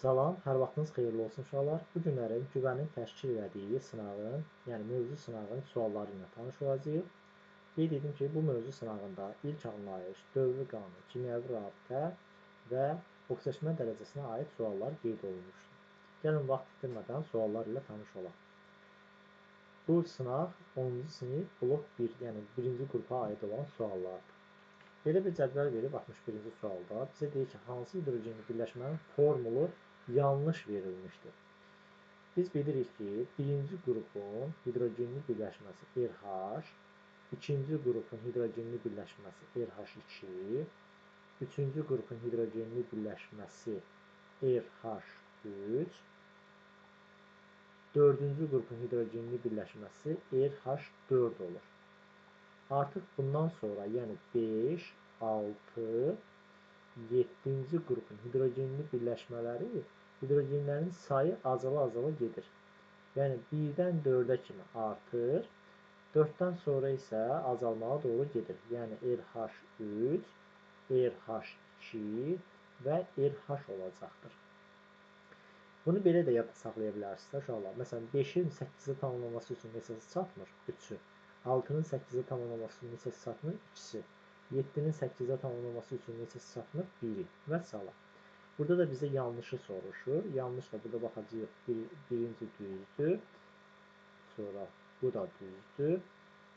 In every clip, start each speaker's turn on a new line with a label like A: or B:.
A: Salam, hər vaxtınız xeyirli olsun uşaqlar. Bu günlərin güvənin təşkil etdiyi sınağın, yəni mövzu sınağın sualları ilə tanış olacağıq. Qeyd edim ki, bu mövzu sınağında ilk anlayış, dövrü qanunu, kimyəvi rabitə və oksidaşma dərəcəsinə aid suallar qeyd olunmuşdur. Gəlin vaxt itirmədən suallar ilə tanış olaq. Bu sınaq 10-cu sinif blok 1, yəni 1-ci qrupa aid olan suallardır. Belə bir cədvəl verib 61-ci sualda bizə deyir ki, hansı hidrogenli birləşmənin formulu yanlış verilmişdir. Biz bilirik ki, birinci qrupun hidrogenli birləşməsi RH, ikinci qrupun hidrogenli birləşməsi RH2, üçüncü qrupun hidrogenli birləşməsi RH3, dördüncü qrupun hidrogenli birləşməsi RH4 olur. Artıq bundan sonra, yəni 5, 6, 7-ci qrupun hidrogenli birləşmələri, hidrogenlərin sayı azala-azala gedir. Yəni 1-dən 4-ə kimi artır, 4-dən sonra isə azalmağa doğru gedir. Yəni RH3, RH2 və RH olacaqdır. Bunu belə də yadda saxlaya bilərsiniz uşaqlar. Məsələn, 5-in 8-ə tamamlaması üçün neçəsi çatmır? 3-ü. 6-nın 8-ə tamamlaması üçün neçəsi çatmır? 2-si. 7-nin 8-ə tamamlaması üçün neçəsi çatmır? 1-i və s. Burada da bizə yanlışı soruşur. Yanlış da burada baxacağıq. Birinci düzdür. Sonra bu da düzdür.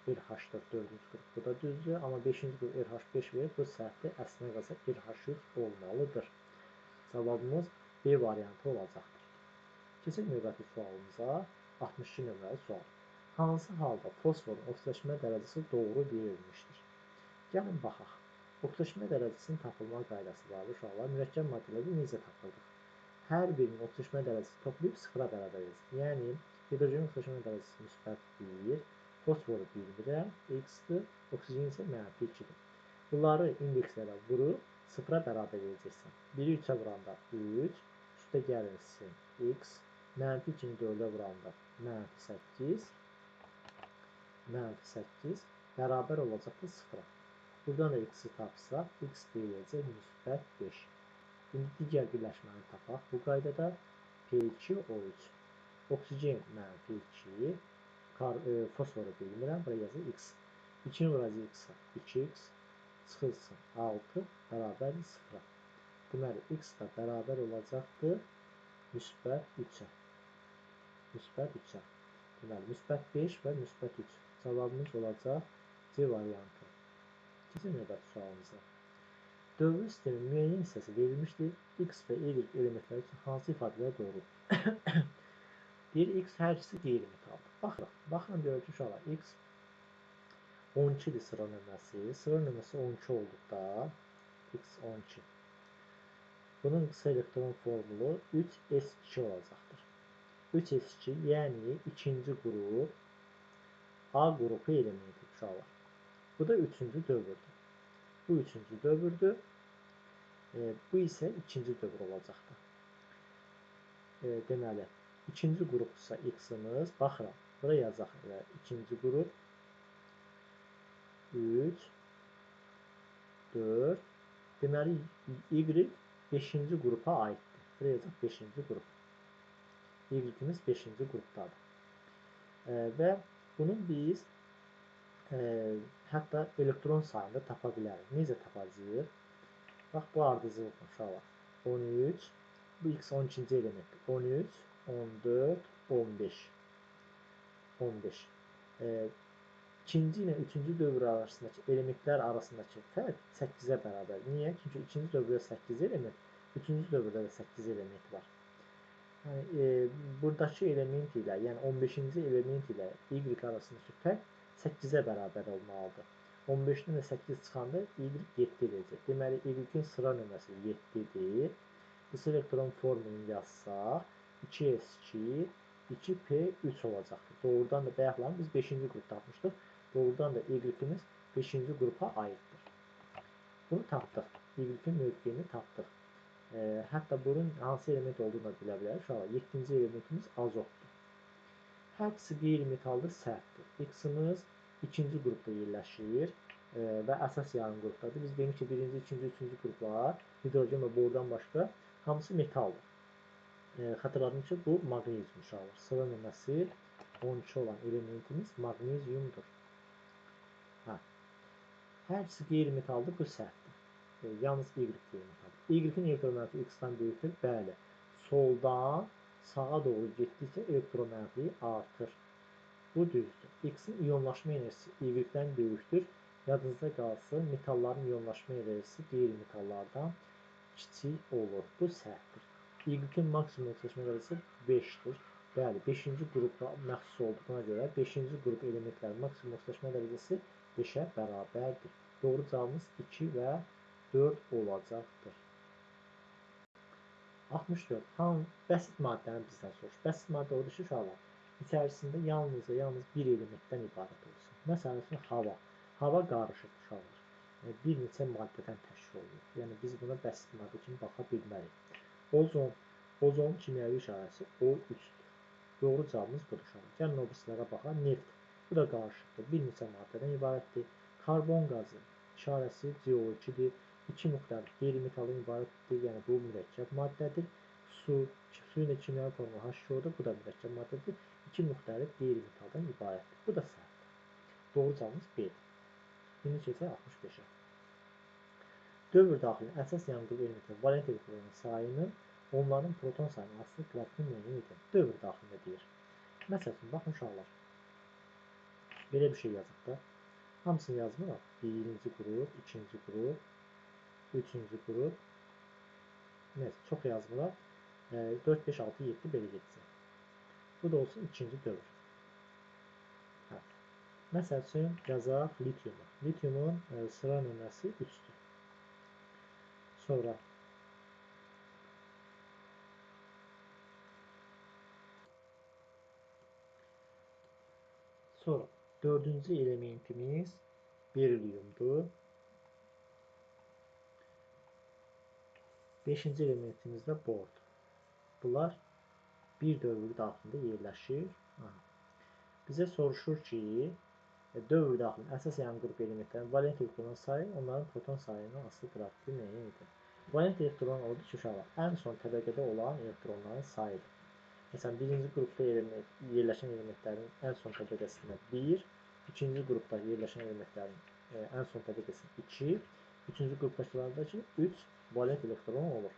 A: RH4 4-cü qrup bu da düzdür. Amma 5-ci qrup RH5 verir. Bu səhvdir. Əslinə qalsa RH3 olmalıdır. Cavabımız B variantı olacaqdır. Keçək növbəti sualımıza. 62 nömrəli sual. Hansı halda fosforun oksidaşma dərəcəsi doğru verilmişdir? Gəlin baxaq. Oksidaşma dərəcəsinin tapılma qaydası var. Uşaqlar, mürəkkəb maddələri necə tapıldıq? Hər birinin oksidaşma dərəcəsi toplayıb sıfıra bərabər edəcək. Yəni, hidrogenin oksidaşma dərəcəsi müsbət 1, fosforu bilmirəm, x-dir, oksigen isə mənfi 2-dir. Bunları indekslərə vurub sıfıra bərabər edəcəksən. 1-i 3-ə vuranda 3, üstə gəlirsin x, mənfi 2-ni 4-ə vuranda mənfi 8, mənfi 8 bərabər olacaqdır 0-a. Buradan da x-i tapsaq, x deyiləcək müsbət 5. İndi digər birləşməni tapaq. Bu qaydada P2O3. Oksigen mənfi 2, fosforu bilmirəm, buraya yazır x. 2-ni vuracaq x-a, 2x, çıxılsın 6, bərabər 0-a. Deməli, x da bərabər olacaqdır müsbət 3-ə. Müsbət 3-ə. Deməli, müsbət 5 və müsbət 3. Cavabımız olacaq C variantı. Keçək növbəti sualımıza. Dövrü sistemin müəyyən hissəsi verilmişdir. X və Y elementləri üçün hansı ifadələr doğrudur? Deyir, X hər ikisi qeyri-metaldır. Baxın görək ki, uşaqlar, X 12-dir sıra nömrəsi. Sıra nömrəsi 12 olduqda X 12. Bunun qısa elektron formulu 3s2 olacaqdır. 3s2, yəni ikinci qrup A qrupu elementi uşaqlar. Bu da üçüncü dövrdür. Bu üçüncü dövrdür. Bu isə ikinci dövr olacaqdır. Deməli, ikinci qrupsa x-imiz, baxıram, bura yazacaq elə ikinci qrup 3, 4, deməli, y 5-ci qrupa aiddir. Bura yazacaq 5-ci qrup. Y-imiz 5-ci qrupdadır. Və bunun biz hətta elektron sayını tapa bilərik. Necə tapacağıq? Bax, bu ardıcıldır uşaqlar. 13, bu x 12-ci elementdir. 13, 14, 15. 15. İkinci ilə üçüncü dövr arasındakı elementlər arasındakı fərq 8-ə bərabər. Niyə? Çünki ikinci dövrdə 8 element, üçüncü dövrdə də 8 element var. Yəni, buradakı element ilə, yəni 15-ci element ilə y arasındakı fərq 8-ə bərabər olmalıdır. 15-dən də 8 çıxanda y 7 edəcək. Deməli, y-in sıra nömrəsi 7-dir. Qısa elektron formulunu yazsaq, 2s2, 2p3 olacaqdır. Doğrudan da bayaqlar biz 5-ci qrup tapmışdıq. Doğrudan da y-imiz 5-ci qrupa aiddir. Bunu tapdıq. Y-in mövqeyini tapdıq. Hətta bunun hansı element olduğunu da bilə bilərik. Uşaqlar, 7-ci elementimiz azotdur. Hər ikisi qeyri-metaldır, sərtdir. X-imiz ikinci qrupda yerləşir və əsas yarım qrupdadır. Biz dedik ki, birinci, ikinci, üçüncü qruplar hidrogen və bordan başqa hamısı metaldır. Xatırladım ki, bu maqnezium uşaqlar. Sıra nömrəsi 12 olan elementimiz maqneziumdur. Hər ikisi qeyri-metaldır, bu səhvdir. Yalnız Y qeyri-metaldır. Y-in elektron mənfi X-dan böyükdür. Bəli, soldan sağa doğru getdikcə elektron mənfi artır. Bu düzdür. X-in iyonlaşma enerjisi Y-dən böyükdür. Yadınızda qalsın, metalların iyonlaşma enerjisi qeyri-metallardan kiçik olur. Bu səhvdir. Y-in maksimum oxşlaşma dərəcəsi 5-dir. Bəli, 5-ci qrupa məxsus olduğuna görə 5-ci qrup elementlərin maksimum oxşlaşma dərəcəsi 5-ə bərabərdir. Doğru cavabımız 2 və 4 olacaqdır. 64. Bəsit maddəni bizdən soruşur. Bəsit maddə odur ki, uşaqlar, içərisində yalnız bir elementdən ibarət olsun. Məsələn üçün, hava. Hava qarışıq uşaqlar. Bir neçə maddədən təşkil olunur. Yəni, biz buna bəsit maddə kimi baxa bilmərik. Ozon kimyəvi işarəsi O3-dür. Doğru cavabımız budur uşaqlar. Gəlin o birisilərə baxaq. Neft. Bu da qarışıqdır. Bir neçə maddədən ibarətdir. Karbon qazı işarəsi CO2-dir. 2 müxtəlif qeyri-metaldan ibarətdir. Yəni, bu mürəkkəb maddədir. Suyun da kimyəvi formu H2O-dur. Bu da mürəkkəb maddədir. 2 müxtəlif qeyri-metaldan ibarətdir. Bu da səhvdir. Doğru cavabımız B-dir. İndi keçək 65-ə. Dövr daxilinin əsas yanğın elementinin valent elektronun sayının onların proton sayının asılı qrafikini müəyyən edin. Dövr daxilində deyir. Məsələn, baxın uşaqlar. Belə bir şey yazıq da. Hamısını yazmıraq. Birinci qrup, ikinci qrup, üçüncü qrup. Neyse, çox yazmıraq. 4, 5, 6, 7 belə getsin. Bu da olsun ikinci dövr. Məsəl üçün yazaq litiumu. Litiumun sıra nömrəsi 3-dür. Sonra dördüncü elementimiz berilyumdur. Beşinci elementimiz də bordur. Bunlar bir dövr daxilində yerləşir. Bizə soruşur ki, dövr daxilində əsas yanğın qrup elementlərinin valent elektronun sayı, onların proton sayının asılı qrafiki müəyyən edin. Valent elektron odur ki, uşaqlar, ən son təbəqədə olan elektronların sayıdır. Məsələn, birinci qrupda yerləşən elementlərin ən son təbəqəsində 1, ikinci qrupda yerləşən elementlərin ən son təbəqəsində 2, üçüncü qrupdakılarda ki, 3 valent elektron olur.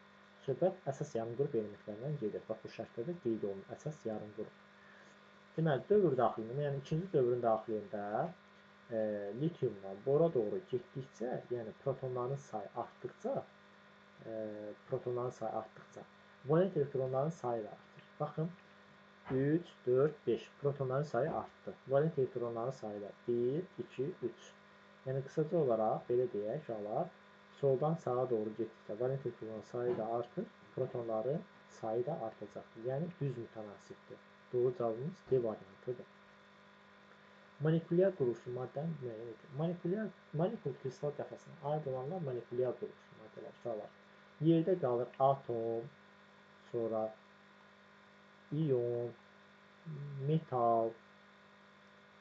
A: Söhbət əsas yarım qrup elementlərindən gedir. Bax, bu şərtdə də qeyd olunur, əsas yarım qrup. Deməli, dövr daxilində, yəni ikinci dövrün daxilində litiumdan bora doğru getdikcə, yəni protonların sayı artdıqca, valent elektronların sayı da artır. Baxın, 3, 4, 5 protonların sayı artdı. Valent elektronların sayı da 1, 2, 3. Yəni, qısaca olaraq, belə deyək, uşaqlar, soldan sağa doğru getdikcə valent elektronların sayı da artır, protonların sayı da artacaqdır. Yəni, düz mütənasibdir. Doğru cavabımız D variantıdır. Molekulyar quruluşu maddənin müəyyən edir. Molekul kristal qəfəsinə aid olanlar molekulyar quruluşu maddələr, uşaqlar. Yerdə qalır atom, sonra iyon, metal,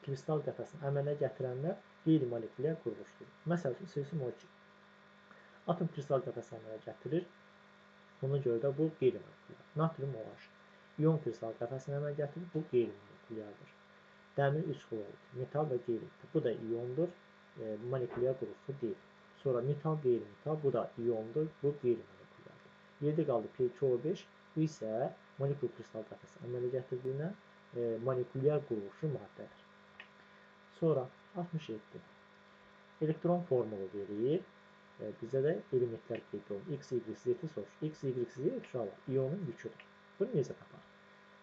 A: kristal qəfəsini əmələ gətirənlər qeyri-molekulyar quruluşdur. Məsəl üçün, seçim o ki, atom kristal qəfəsini əmələ gətirir, ona görə də bu qeyri-molekulyar. Natrium OH. İyon kristal qəfəsini əmələ gətirir, bu qeyri-molekulyardır. Dəmir 3 xlorid, metal və qeyri-metal. Bu da iyondur, molekulyar quruluşu deyil. Sonra metal, qeyri-metal, bu da iyondur, bu qeyri-molekulyardır. Yerdə qaldı P2O5, bu isə molekul kristal qəfəsi əmələ gətirdiyindən molekulyar quruluşu maddədir. Sonra 67. Elektron formulu verir. Bizə də elementlər qeyd olunur. X, Y, Z soruşur. X, Y, Z uşaqlar iyonun yüküdür. Bunu necə tapar?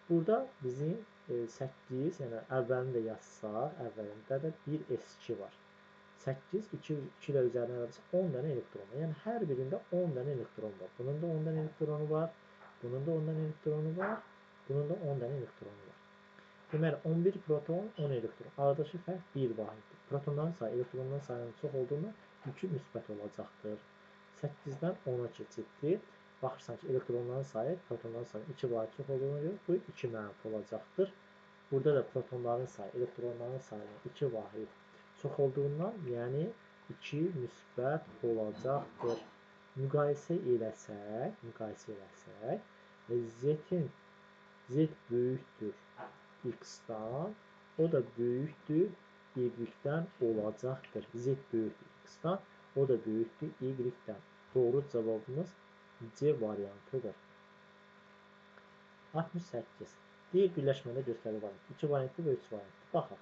A: Burada bizim 8, yəni əvvəlini də yazsaq, əvvəlində də 1 S2 var. 8, 2 ilə üzərinə versə 10 dənə elektron var. Yəni, hər birində 10 dənə elektron var. Bunun da 10 dənə elektronu var. Bunun da 10 dənə elektronu var. Bunun da 10 dənə elektronu var. Deməli, 11 proton, 10 elektron. Aradakı fərq 1 vahiddir. Protonların sayı elektronların sayının çox olduğundan yükü müsbət olacaqdır. 8-dən 10-a keçiddir. Baxırsan ki, elektronların sayı protonların sayının 2 vahid çox olduğuna görə bu 2 mənfi olacaqdır. Burada da protonların sayı elektronların sayının 2 vahid çox olduğundan, yəni 2 müsbət olacaqdır. Müqayisə eləsək, Z-in Z böyükdür X-dan, o da böyükdür Y-dən olacaqdır. Z böyükdür X-dan, o da böyükdür Y-dən. Doğru cavabımız C variantıdır. 68. Deyir birləşmədə göstərilir variant. 2 variantlı və 3 variantlı. Baxaq.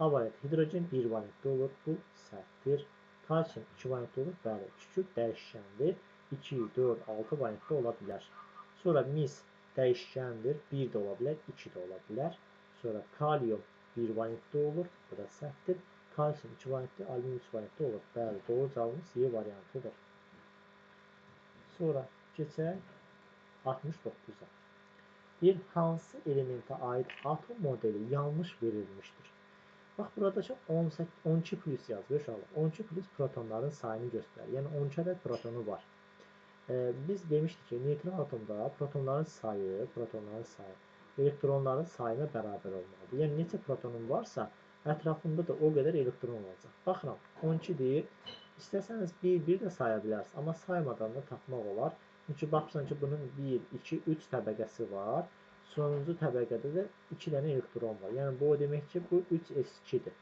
A: A variantı hidrogen 1 variantlı olur. Bu səhvdir. Kalsium 2 variantlı olur. Bəli, kükürt dəyişkəndir. 2, 4, 6 variantlı ola bilər. Sonra mis dəyişkəndir. 1 də ola bilər, 2 də ola bilər. Sonra kalium 1 variantlı olur. Bu da səhvdir. Kalsium 2 variantlı, alüminyum 3 variantlı olur. Bəli, doğru cavabımız Y variantıdır. Sonra keçək 69-a. Bir hansı elementə aid atom modeli yanlış verilmişdir? Bax, buradakı 12 plus yazılır uşaqlar. 12 plus protonların sayını göstərir. Yəni 12 ədəd protonu var. Biz demişdik ki, neytron atomda protonların sayı elektronların sayına bərabər olmalıdır. Yəni neçə protonun varsa, ətrafında da o qədər elektron olacaq. Baxıram, 12 deyir. İstəsəniz 1 də saya bilərsiniz, amma saymadan da tapmaq olar. Çünki baxırsan ki, bunun 1, 2, 3 təbəqəsi var. Sonuncu təbəqədə də 2 dənə elektron var. Yəni bu o demək ki, bu 3s2-dir.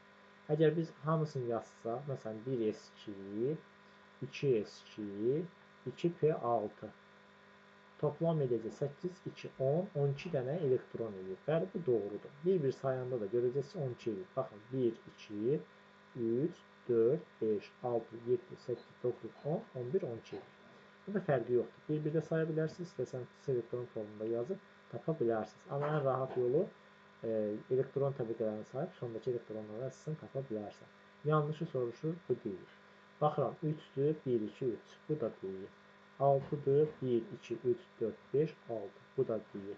A: Əgər biz hamısını yazsaq, məsələn 1s2, 2s2, 2p6 toplam edəcək 8, 2, 10, 12 dənə elektron edir. Bəli, bu doğrudur. Bir sayanda da görəcəksiniz 12 edir. Baxın, 1, 2, 3, 4, 5, 6, 7, 8, 9, 10, 11, 12 edir. Burada fərqi yoxdur. Bir də saya bilərsiniz, istəsəniz elektron formunda yazıb tapa bilərsiniz. Amma ən rahat yolu elektron təbəqələrini sayıb sondakı elektronları əsasən tapa bilərsən. Yanlışı soruşur, bu deyil. Baxıram, 3'dür, 1, 2, 3. Bu da deyil. 6'dır, 1, 2, 3, 4, 5, 6. Bu da deyil.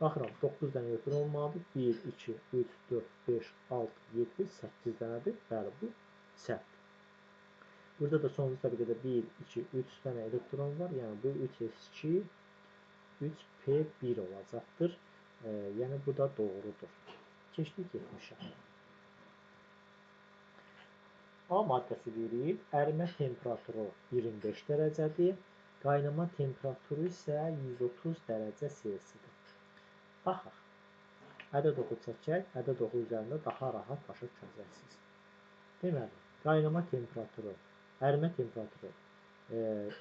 A: Baxıram, 9 dənə elektron olmalıdır. 1, 2, 3, 4, 5, 6, 7, 8 dənədir. Bəli, bu səhvdir. Burada da sonuncu təbəqədə 1, 2, 3 dənə elektron var. Yəni bu 3s2, 3p1 olacaqdır. Yəni bu da doğrudur. Keçdik 70'ə. A maddəsi verir, ərimə temperaturu 25 dərəcədir, qaynama temperaturu isə 130 dərəcə Selsidir. Baxaq, ədəd oxu çəkək, ədəd oxu üzərində daha rahat başa düşəcəksiniz. Deməli, qaynama temperaturu, ərimə temperaturu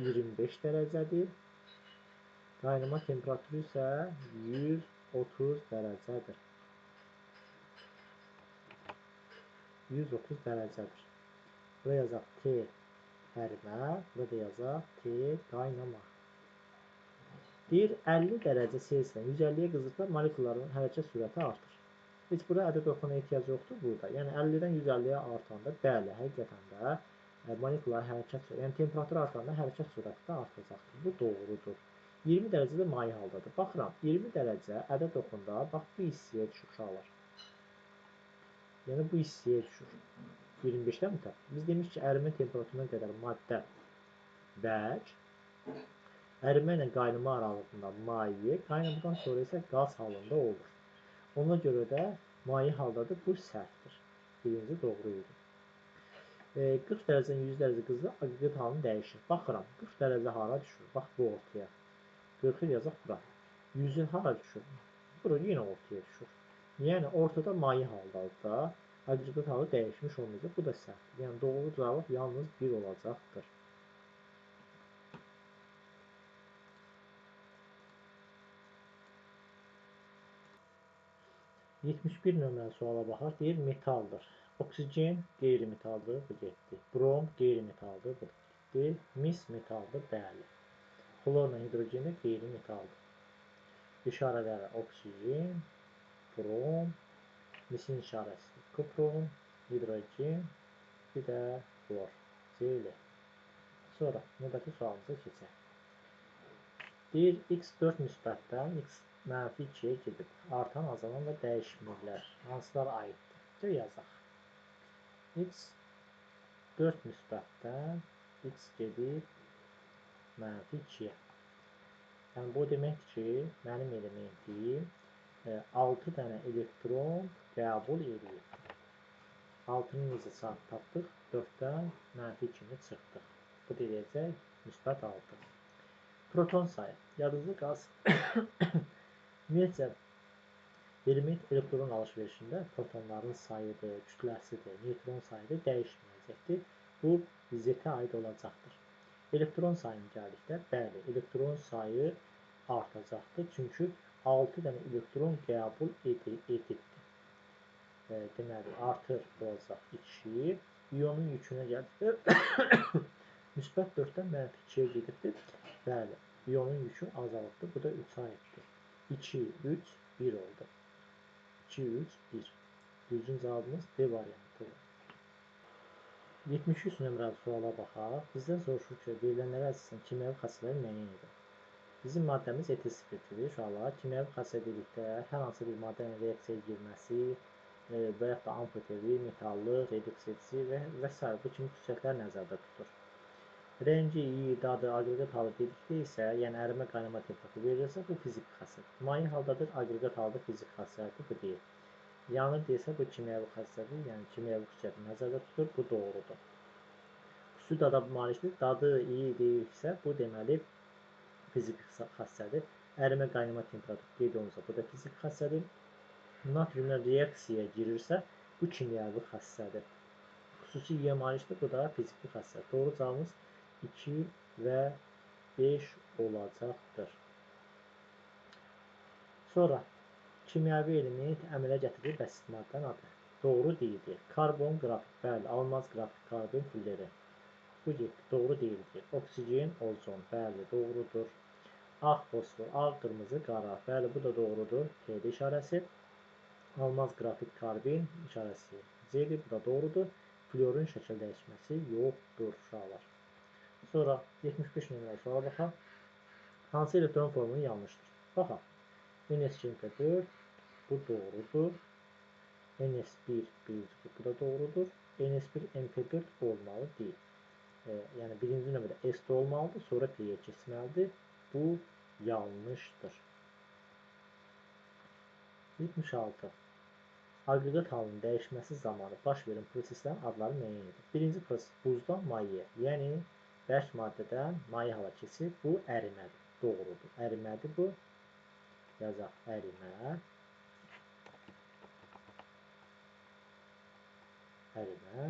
A: 25 dərəcədir, qaynama temperaturu isə 130 dərəcədir. 130 dərəcədir. Buraya yazaq T ərimə, burada yazaq T qaynama. Deyir, 50 dərəcə Selsidən 150-yə qızdırsa moleküllərin hərəkət sürəti artır. Heç burada ədəd oxuna ehtiyac yoxdur burada. Yəni 50-dən 150-yə artanda, bəli, həqiqətən də moleküllərin hərəkət sürəti, yəni temperatur artanda hərəkət sürəti də artacaqdır. Bu doğrudur. 20 dərəcədə maye haldadır. Baxıram, 20 dərəcə ədəd oxunda, bax, bu hissəyə düşür uşaqlar. Yəni bu hissəyə düşür. 25'dən mütəbdir. Biz demiş ki, ərimə temperaturuna qədər maddə bərk, ərimə ilə qaynama aralığında maye, qaynamadan sonra isə qaz halında olur. Ona görə də maye haldadır, bu səhvdir. Birinci doğru idi. 40 dərəcədən 100 dərəcə qızda aqreqat halını dəyişir. Baxıram, 40 dərəcə hara düşür? Bax, bu ortaya. 40'ı yazaq bura. 100'ü hara düşür? Bura yenə ortaya düşür. Yəni, ortada maye haldadır da, aqreqat halı dəyişmiş olmayacaq. Bu da səhvdir. Yəni, doğru cavab yalnız 1 olacaqdır. %71 nömrəli suala baxaq. Deyir, metaldır. Oksigen qeyri-metaldır. Bu getdi. Brom qeyri-metaldır. Bu getdi. Mis metaldır. Bəli. Xlorla hidrogen də qeyri-metaldır. İşarələri oksigen, brom, misin işarəsi kupron, hidrogen, bir də xlor. C-li. Sonra növbəti sualımıza keçək. Deyir, x4 müsbətdən x mənfi 2-yə gedib. Artan, azalan və dəyişmirlər. Hansılar aiddir? Yazaq. x4 müsbətdən x gedib mənfi 2-yə. Yəni, bu deməkdir ki, mənim elementim 6 dənə elektron qəbul edir. 6-nı necə saat tapdıq? 4-dən mənfi 2-ni çıxdıq. Bu deyəcək müsbət 6. Proton sayı. Yadınızda qalsın. Ümumiyyətcə, element elektron alış-verişində protonların sayıdır, kütləsidir, neytron sayıdır dəyişməyəcəkdir. Bu Z-ə aid olacaqdır. Elektron sayını gəldikdə, bəli, elektron sayı artacaqdır. Çünki 6 dənə elektron qəbul edibdir. Deməli, artır olacaq 2. İyonun yükünə gəldikdə, müsbət 4-dən mənfi 2-yə gedibdir. Bəli, iyonun yükü azalıbdır. Bu da 3-ə aiddir. 2, 3, 1 oldu. 2, 3, 1. Düzgün cavabımız D variantıdır. 73 nömrəli suala baxaq. Bizdən soruşur ki, verilənlərə əsasən kimyəvi xassələri müəyyən edin. Bizim maddəmiz etil spirtidir. Uşaqlar, kimyəvi xassəyə dedikdə hər hansı bir maddənin reaksiyaya girməsi və yaxud da amfitevi, metallı, reduks edici və s. bu kimi xüsusiyyətlər nəzərdə tutulur. Rəngi, iyi, dadı, aqreqat halı dedikdə isə, yəni ərimə qaynama temperaturu verilirsə, bu fiziki xassədir. Maye haldadır, aqreqat halda fiziki xassədir, bu deyil. Yanır desə, bu kimyəvi xassədir, yəni kimyəvi xüsusiyyəti nəzərdə tutulur, bu doğrudur. Xüsusi dada malikdir, dadı iyi deyilsə, bu deməli fiziki xassədir. Ərimə qaynama temperaturu qeyd olunsa, bu da fiziki xassədir. Natriumla reaksiyaya girirsə, bu kimyəvi xassədir. Xüsusi yiyə malikdir, bu da fiziki xassədir. Doğru cavabımız 2 və 5 olacaqdır. Sonra, kimyəvi element əmələ gətirir bəsit maddənin adı. Doğru deyildir. Karbon, qrafit, bəli, almaz, qrafit, karbon, külləri. Bu getdi, doğru deyildir. Oksigen, ozon, bəli, doğrudur. Ağ fosfor, ağ, qırmızı, qara, bəli, bu da doğrudur. T-də işarəsi. Almaz, qrafit, karbon işarəsi C-dir, bu da doğrudur. Florun şəkil dəyişməsi yoxdur, uşaqlar. Sonra 75 nömrəli suala baxaq. Hansı elektron formulu yanlışdır? Baxaq. NS2-4, bu doğrudur. NS1, bu da doğrudur. NS1-MP4 olmalı deyil. Yəni birinci növbədə S-də olmalıdır, sonra P-yə keçməlidir. Bu yanlışdır. 76. Aqreqat halının dəyişməsi zamanı baş verən proseslərin adları müəyyən edilir. Birinci proses buzdan mayaya, yəni bərk maddədən maye hala keçir. Bu ərimədir. Doğrudur. Ərimədir bu. Yazaq ərimə. Ərimə.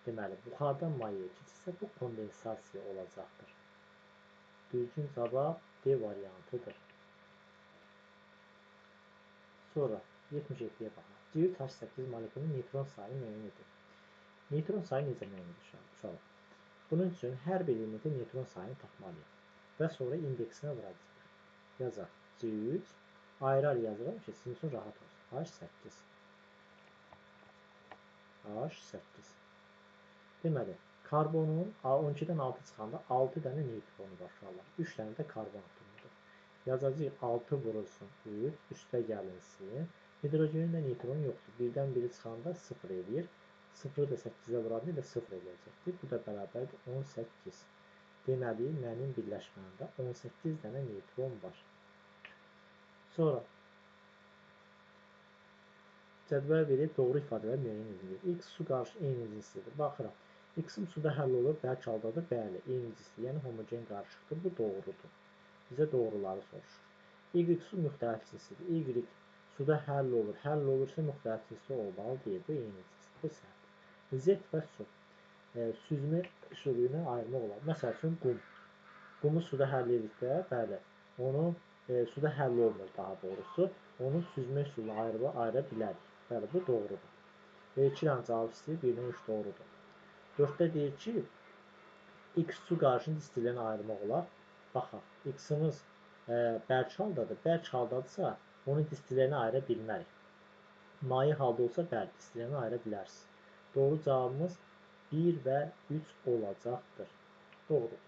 A: Deməli, buxardan mayaya keçirsə, bu kondensasiya olacaqdır. Düzgün cavab D variantıdır. Sonra 77-yə baxaq. C3H8 molekulunun neytron sayını müəyyən edir. Neytron sayı necə müəyyən edir uşaqlar? Bunun üçün hər bir elementin neytron sayını tapmalıyıq. Və sonra indeksinə vuracaq. Yazaq C3. Ayrı-ayrı yazıram ki, sizin üçün rahat olsun. H8. H8. Deməli, karbonun 12-dən 6 çıxanda 6 dənə neytronu var uşaqlar. 3 dənə də karbon atomudur. Yazacaq 6 vurulsun 3, üstə gəlinsin. Hidrogenin də neytronu yoxdur. Birdən biri çıxanda 0 eləyir. 0-ı da 8-ə vuranda da 0 eləyəcəkdir. Bu da bərabərdir 18. Deməli, mənim birləşməmdə 18 dənə neytron var. Sonra cədvəl verib doğru ifadələr müəyyən edilir. X su qarşı eyni cinslidir. Baxıram. X-im suda həll olur, bərk haldadır. Bəli, eyni cinsli, yəni homogen qarışıqdır. Bu doğrudur. Bizə doğruları soruşur. Y su müxtəlif cinslidir. Y suda həll olur. Həll olursa müxtəlif cinsli olmalı deyil. Bu eyni cinsli. Bu səhvdir. Z və su. Süzmə üsulu ilə ayırmaq olar. Məsəl üçün, qum. Qumu suda həll edikdə, bəli, onu suda həll olmur daha doğrusu. Onu süzmə üsulu ilə ayıra bilərik. Bəli, bu doğrudur. 2 dənə cavab istəyir, 1-dən 3 doğrudur. 4-də deyir ki, X su qarşının distillərini ayırmaq olar. Baxaq, X-imiz bərk haldadır. Bərk haldadırsa, onun distillərini ayıra bilmərik. Maye halda olsa, bəli, distillərini ayıra bilərsiniz. Doğru cavabımız 1 və 3 olacaqdır. Doğrudur.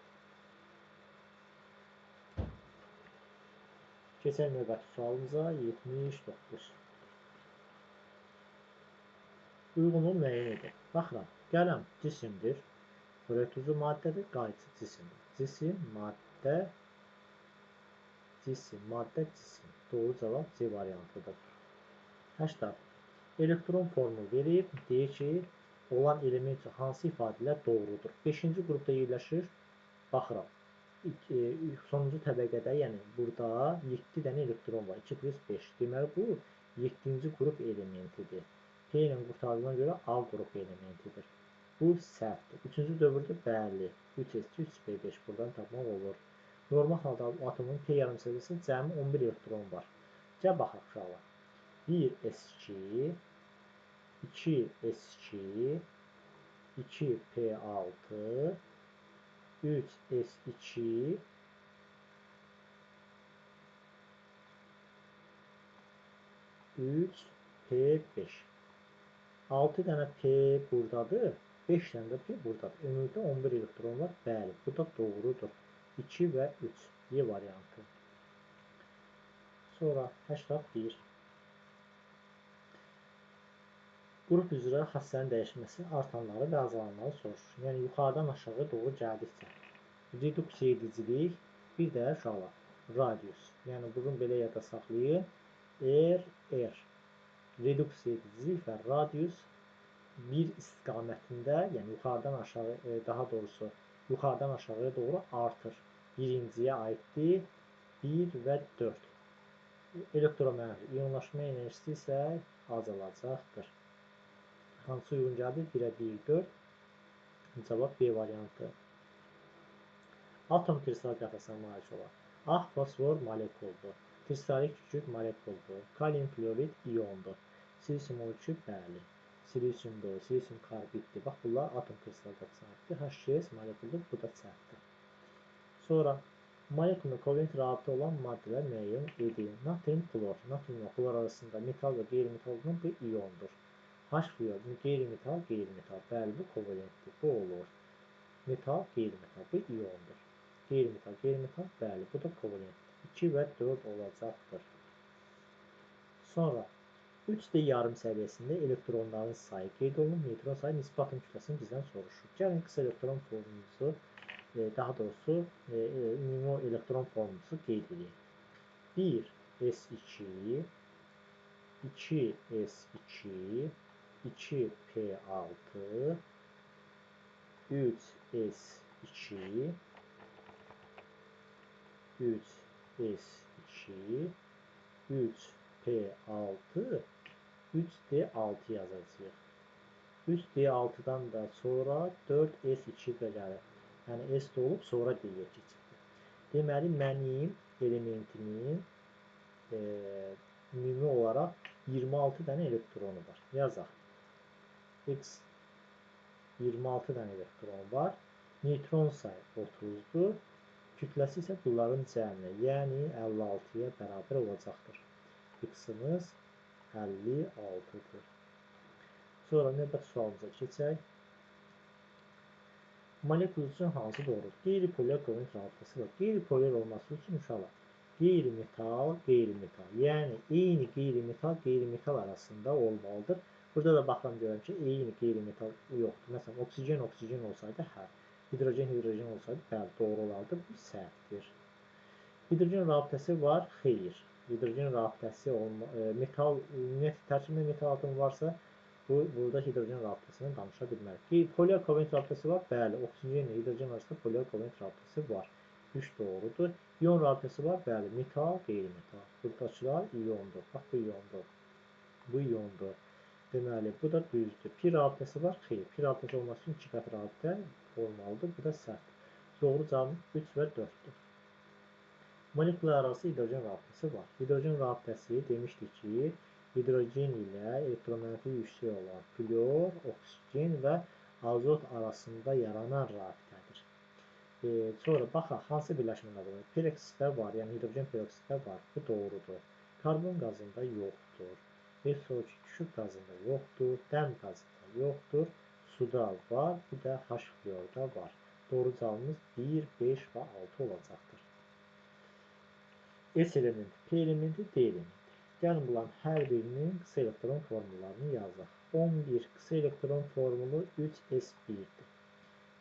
A: Keçək növbəti sualımıza 79. Uyğunluğu müəyyən edin. Baxıram, qələm cisimdir. Xlorür tuzu maddədir, qayçı cisimdir. Cisim, maddə, cisim. Doğru cavab C variantıdır. 80. Elektron formulu verib, deyir ki, olan element hansı ifadələr doğrudur. 5-ci qrupda yerləşir. Baxıram. sonuncu təbəqədə, yəni burada 7 dənə elektron var. 2 plus 5. Deməli bu 7-ci qrup elementidir. P ilə qurtardığına görə A qrup elementidir. Bu səhvdir. Üçüncü dövrdə bəli. 3s2, 3p5 buradan tapmaq olur. Normal halda atomun P yarımçəsi cəmi 11 elektron var. Gəl baxaq uşaqlar. 1s2, 2s2, 2p6, 3s2, 3p5. 6 dənə P buradadır, 5 dənə də P buradadır. Ümumilikdə 11 elektron var. Bəli, bu da doğrudur. 2 və 3. Y variantı. Sonra 81. Qrup üzrə xassənin dəyişməsi artanları və azalanları soruşur. Yəni, yuxarıdan aşağı doğru gəldikcə. Reduksiya edicilik, bir də uşaqlar, radius. Yəni, bunu belə yada saxlayın. R. Reduksiya edicilik və radius bir istiqamətində, yəni yuxarıdan aşağı, daha doğrusu yuxarıdan aşağıya doğru artır. Birinciyə aiddir 1 və 4. Elektromənfi iyonlaşma enerjisi isə azalacaqdır. Hansı uyğun gəldi? 1-ə 1, 4. Cavab B variantı. Atom kristal qəfəsinə malik olan ağ fosfor molekuldur. Kristalik kükürt molekuldur. Kalium klorid iyondur. Silisium 12 bəli. Silisium doğru, silisium karbiddir. Bax, bunlar atom kristal qəfəsinə aiddir. H2S molekuldur, bu da səhvdir. Sonra molekulda kovalent rabitə olan maddələr müəyyən edin. Natrium klor. Natrium və klor arasında metal və qeyri-metal olan bu iyondur. H-fluor, qeyri-metal, qeyri-metal. Bəli, bu kovalentdir. Bu olur. Metal, qeyri-metal. Bu iyondur. Qeyri-metal, qeyri-metal. Bəli, bu da kovalentdir. 2 və 4 olacaqdır. Sonra 3D yarım səviyyəsində elektronların sayı qeyd olunub. Neutron sayı nisbi atom kütləsini bizdən soruşur. Gəlin qısa elektron formumuzu, daha doğrusu ümumi elektron formumuzu qeyd edək. 1s2, 2s2, 2p6, 3s2, 3s2, 3p6, 3d6 yazacağıq. 3d6-dan da sonra 4s2 də gəlir. Yəni s də olub, sonra d-yə keçir. Deməli, mənim elementimin ümumi olaraq 26 dənə elektronu var. Yazaq. X 26 dənə elektron var. Neutron sayı 30-dur. Kütləsi isə bunların cəmi, yəni 56-ya bərabər olacaqdır. X-ımız 56-dır. Sonra növbəti sualımıza keçək. Molekul üçün hansı doğrudur? Qeyri-polyar kovalent rabitəsi var. Qeyri-polyar olması üçün uşaqlar qeyri-metal, qeyri-metal. Yəni, eyni qeyri-metal arasında olmalıdır. Burada da baxıram görürəm ki, eyni qeyri-metal yoxdur. Məsələn, oksigen olsaydı, hə. Hidrogen olsaydı, bəli, doğru olardı. Bu səhvdir. Hidrogen rabitəsi var, xeyr. Hidrogen rabitəsi tərkibində metal atomu varsa, burada hidrogen rabitəsindən danışa bilmərik. Polyar kovalent rabitəsi var, bəli, oksigen ilə hidrogen arasında polyar kovalent rabitəsi var. 3 doğrudur. İyon rabitəsi var, bəli, metal, qeyri-metal. Buradakılar iyondur. Bax, bu iyondur. Bu iyondur. Deməli, bu da düzdür. Pi rabitəsi var, xeyr. Pi rabitəsi olması üçün 2 qat rabitə olmalıdır. Bu da səhvdir. Doğru cavabımız 3 və 4-dür. Moleküllər arası hidrogen rabitəsi var. Hidrogen rabitəsi demişdik ki, hidrogen ilə elektromənfi yüksək olan flor, oksigen və azot arasında yaranan rabitədir. Sonra baxaq, hansı birləşmələr var? Peroksitlər var, yəni hidrogen peroksitlər var. Bu doğrudur. Karbon qazında yoxdur. SO2 kükürt qazında yoxdur. Dəm qazında yoxdur. Suda var, bir də H-fluorda var. Doğru cavabımız 1, 5 və 6 olacaqdır. S elementi, P elementi, D elementi. Gəlin bunların hər birinin qısa elektron formullarını yazaq. 11 qısa elektron formulu 3s1-dir.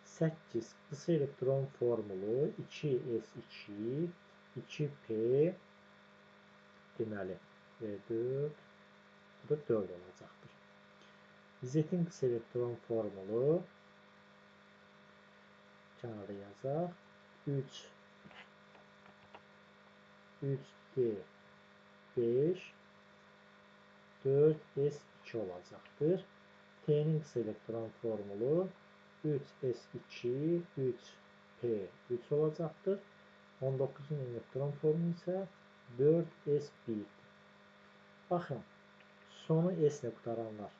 A: 8 qısa elektron formulu 2s2, 2p, deməli 4, bu da 4 olacaqdır. Z-in qısa elektron formulu kənarda yazaq. 3 3D5 4S2 olacaqdır. T'nin qısa elektron formulu 3S2 3P3 olacaqdır. 19'un elektron formulu isə 4S1. Baxın, sonu S ilə qutaranlar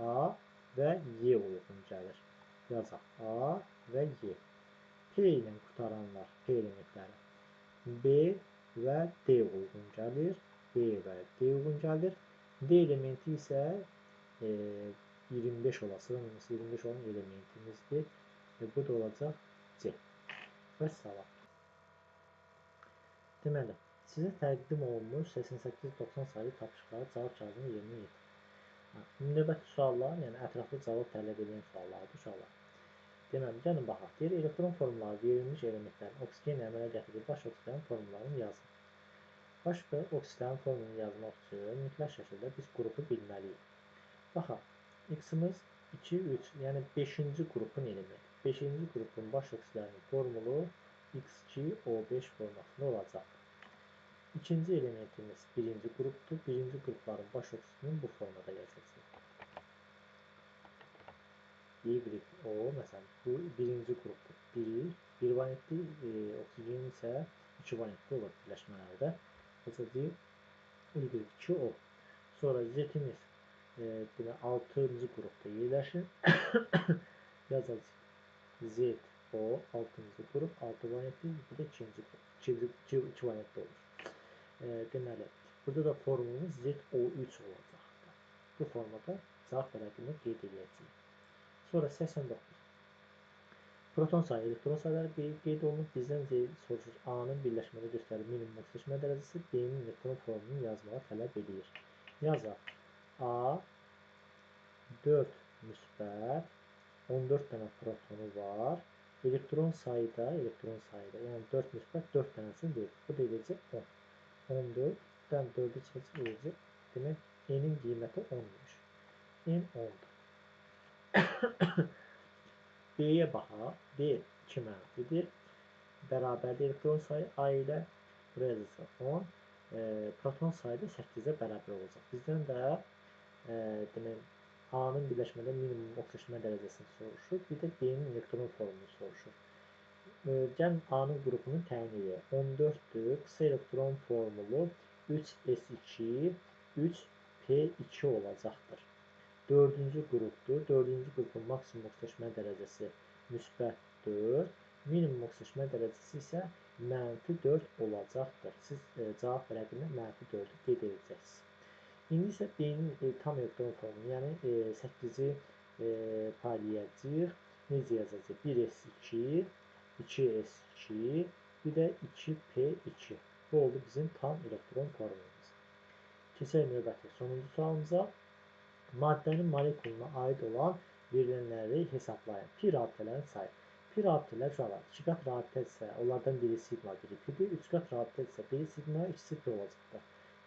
A: A və Y uyğun gəlir. Yazaq A və Y. P ilə qutaranlar P elementləri B və D uyğun gəlir. B və D uyğun gəlir. D elementi isə 25 olası, 25 olan elementimizdir. Və bu da olacaq C. Və salam. Deməli, sizə təqdim olunmuş 88-90 saylı tapışıqları cavab kağıdını yerinə yetir. Növbəti suallar, yəni ətraflı cavab tələb edən suallardır uşaqlar. Deməli, gəlin baxaq. Deyir, elektron formulları verilmiş elementlərin oksigenlə əmələ gətirdiyi baş oksigen formullarını yazın. Baş oksigen formulunu yazmaq üçün mütləq şəkildə biz qrupu bilməliyik. Baxaq, X-imiz 2, 3, yəni 5-ci qrupun elementi. 5-ci qrupun baş oksigenin formulu X2O5 formasında olacaq. İkinci elementimiz birinci qrupdur. Birinci qrupların baş oksigenini bu formada yazacaq. YO, məsələn, bu birinci qrupdur. 1 valentli oksigen isə 2 valentli olur birləşmələrdə. Yazacaq Y2O. Sonra Z-imiz 6-cı qrupda yerləşir. Yazacaq ZO 6-cı qrup, 6 valentli, bir də 2-ci qrup, 2 valentli olur. Deməli, burada da formulumuz ZO3 olacaqdır. Bu formada cavab vərəqini qeyd edəcəyik. Sonra 89. Proton sayı, elektron sayıları qeyd olunub. Bizdən soruşur, A-nın birləşmədə göstərir minimum oksigen dərəcəsi, B-nin elektron formunu yazmağı tələb edir. Yazaq. A 4 müsbət 14 dənə protonu var. Elektron sayıda, yəni 4 müsbət 4 dənəsini verir. Bu da edəcək 10. 14-dən 4-ü çıxacaq edəcək. Demək, N-in qiyməti 10'muş. N 10'dur. B-yə baxaq. B 2 mənfidir. Bərabərli elektron sayı A ilə buraya yazılsa 10. Proton sayı da 8-ə bərabər olacaq. Bizdən də demək, A-nın birləşmədə minimum oksigen dərəcəsini soruşur. Bir də B-nin elektron formunu soruşur. Gəlin A-nın qrupunu təyin edək. 14'dür. Qısa elektron formulu 3S2 3P2 olacaqdır. 4-cü qrupdur. 4-cü qrupun maksimum oksigen dərəcəsi müsbət 4. Minimum oksigen dərəcəsi isə -4 olacaqdır. Siz cavab vərəqində -4'ü qeyd edəcəksiniz. İndi isə B-nin tam elektron formunu, yəni 8-i paylayacaq. Necə yazacaq? 1S2, 2S2, bir də 2P2. Bu oldu bizim tam elektron formumuz. Keçək növbəti sonuncu sualımıza. Maddənin molekuluna aid olan verilənləri hesablayın. Pi rabitələrin sayı. Pi rabitələr uşaqlar 2 qat rabitə isə onlardan biri sigma, biri pidir. 3 qat rabitə isə biri sigma, ikisi pi olacaqdır.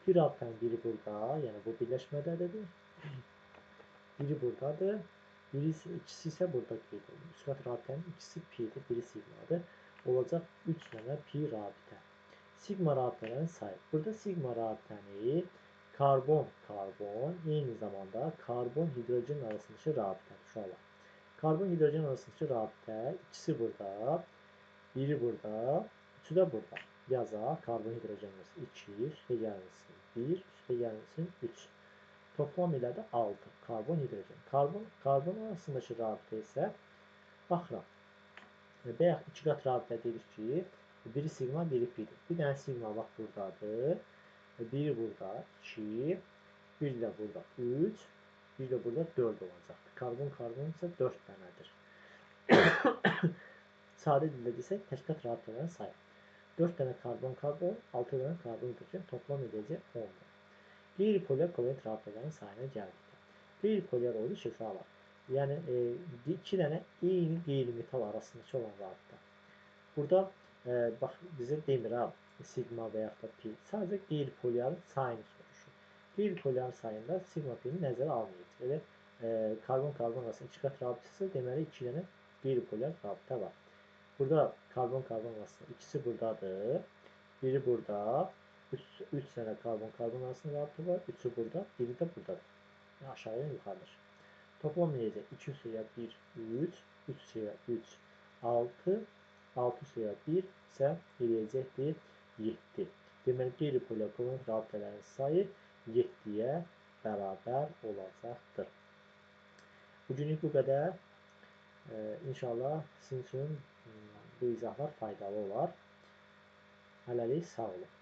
A: Pi rabitənin biri burada, yəni bu birləşmədədir. Biri buradadır. İkisi isə burada qeyd olunur. 3 qat rabitənin ikisi pidir, biri sigmadır. Olacaq 3 dənə pi rabitə. Sigma rabitələrin sayı. Burada sigma rabitəni karbon, eyni zamanda karbon-hidrojen arasındakı rabitədir uşaqlar. Karbon-hidrojen arasındakı rabitə, ikisi burada, biri burada, üçü də burada. Yazaq, karbon-hidrojen arası 2, üstə gəlmişsin 1, üstə gəlmişsin 3. Toplam ilə də 6 karbon-hidrojen. Karbon arasındakı rabitə isə, baxıram, bayaq 2 qat rabitə dedik ki, biri sigma, biri pidir. Bir dənə sigma bax buradadır. Biri burada 2, bir də burada 3, bir də burada 4 olacaqdır. Karbon isə 4 dənədir. Sadə dildə desək, təkqat rabitələrin sayı. 4 dənə karbon, 6 dənə karbon-hidrojen toplam edəcək 10'dur. Qeyri-polyar kovalent rabitələrin sayına gəldikdə. Qeyri-polyar olur ki, uşaqlar. Yəni 2 dənə eyni qeyri-metal arasındakı olan rabitə. Burada bax bizə demir ha, sigma və yaxud da pi. Sadəcə qeyri-polyarın sayını soruşur. Qeyri-polyarın sayında sigma pini nəzərə almayacaq. Elə karbon-karbon arasında 2 qat rabitəsi, deməli 2 dənə qeyri-polyar rabitə var. Burada karbon-karbon arasında ikisi buradadır. Biri burada, 3 dənə karbon arasında rabitə var. 3'ü burada, biri də buradadır. Yəni aşağıya yuxarıdır. Toplam eləyəcək 2 üstəgəl 1, 3, 3 üstəgəl 3, 6, 6 üstəgəl 1 isə eləyəcəkdir 7. Deməli, qeyri-polar kovalent rabitələrin sayı 7-yə bərabər olacaqdır. Bugünlük bu qədər. İnşallah sizin üçün bu izahlar faydalı olar. Hələlik sağ olun.